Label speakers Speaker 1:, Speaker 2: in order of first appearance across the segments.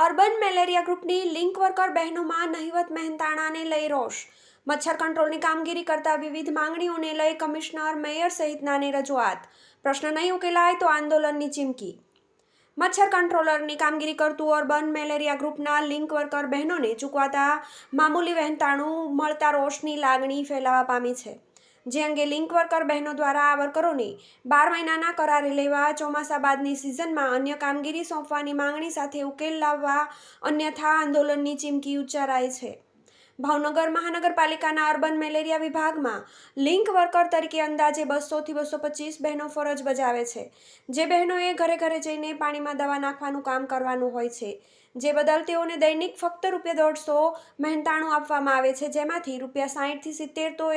Speaker 1: Urban malaria ગ્રુપની link worker બહેનોમાં નહિવત મહેનતાણાને લઈ રોષ. મચ્છર કંટ્રોલની કામગીરી કરતા વિવિધ માંગણીઓને લઈ કમિશનર, મેયર સહિતનાની રજૂઆત. પ્રશ્ન નહીં ઉકેલાય તો આંદોલનની ચીમકી. મચ્છર કંટ્રોલરની કામગીરી કરતું અર્બન મેલેરિયા ગ્રુપના લિંક વર્કર બહેનોને ચૂકવાતા મામૂલી મહેનતાણું મળતા રોષની લાગણી ફેલાવા પામી છે. જે અંગે લિંક વર્કર બહેનો દ્વારા આ વર્કરોને 12 મહિનાના કરારે લેવા, ચોમાસા બાદની સિઝનમાં અન્ય કામગીરી સોંપવાની માંગણી સાથે ઉકેલ લાવવા, અન્યથા આંદોલનની ચીમકી ઉચ્ચારાઈ છે. ભાવનગર મહાનગરપાલિકાના અર્બન મેલેરિયા વિભાગમાં લિંક વર્કર તરીકે અંદાજે 200 થી 225 બહેનો ફરજ બજાવે છે. જે બહેનોએ ઘરે ઘરે જઈને પાણીમાં દવા નાખવાનું કામ કરવાનું હોય છે. જે બદલ તેઓને દૈનિક ફક્ત ₹150 મહેનતાણું આપવામાં આવે છે, જેમાંથી ₹60 થી 70 તો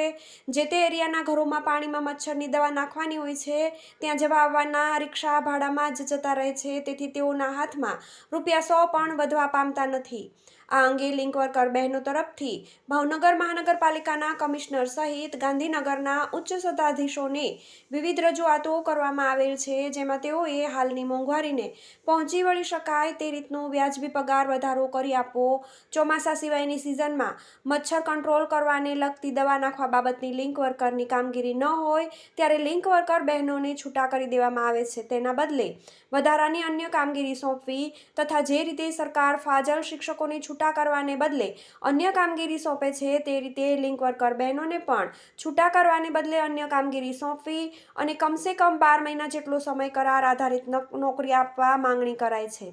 Speaker 1: જે તે એરિયાના ઘરોમાં પાણીમાં મચ્છરની દવા નાખવાની હોય છે ત્યાં જવા આવવાના રિક્ષા ભાડામાં જ જતા રહે છે. તેથી તેઓના હાથમાં ₹100 પણ વધવા પામતા નથી. આ અંગે લિંક વર્કર બહેનો તરફથી ભાવનગર મહાનગરપાલિકાના કમિશનર સહિત ગાંધીનગરના ઉચ્ચ સત્તાધીશોને વિવિધ રજૂઆતો કરવામાં આવેલ છે, જેમાં તેઓએ હાલની મોંઘવારીને પહોંચી વળી શકાય તે રીતનો વ્યાજબી પગાર વધારો કરી આપવો, ચોમાસા સિવાયની સિઝનમાં મચ્છર કંટ્રોલ કરવાને લગતી દવા નાખવા બાબતની લિંક વર્કરની કામગીરી ન હોય ત્યારે લિંક વર્કર બહેનોને છૂટા કરી દેવામાં આવે છે, તેના બદલે વધારાની અન્ય કામગીરી સોંપવી તથા જે રીતે સરકાર ફાજલ શિક્ષકોને છૂટા કરવાને બદલે અન્ય કામગીરી સોંપે છે તે રીતે લિંક વર્કર બહેનોને પણ છૂટા કરવાને બદલે અન્ય કામગીરી સોંપવી અને કમસે કમ 12 મહિના જેટલો સમય કરાર આધારિત નોકરી આપવા માંગણી કરાઈ છે.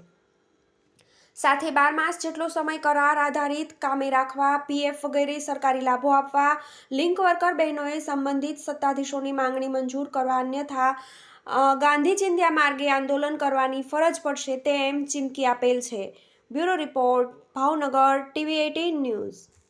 Speaker 1: સાથે 12 માસ જેટલો સમય કરાર આધારિત કામે રાખવા, PF વગેરે સરકારી લાભો આપવા લિંક વર્કર બહેનોએ સંબંધિત સત્તાધીશોની માંગણી મંજૂર કરવા, અન્યથા ગાંધી ચિંધ્યા માર્ગે આંદોલન કરવાની ફરજ પડશે તેમ ચીમકી આપેલ છે. Bureau report, Bhavnagar, TV18 news.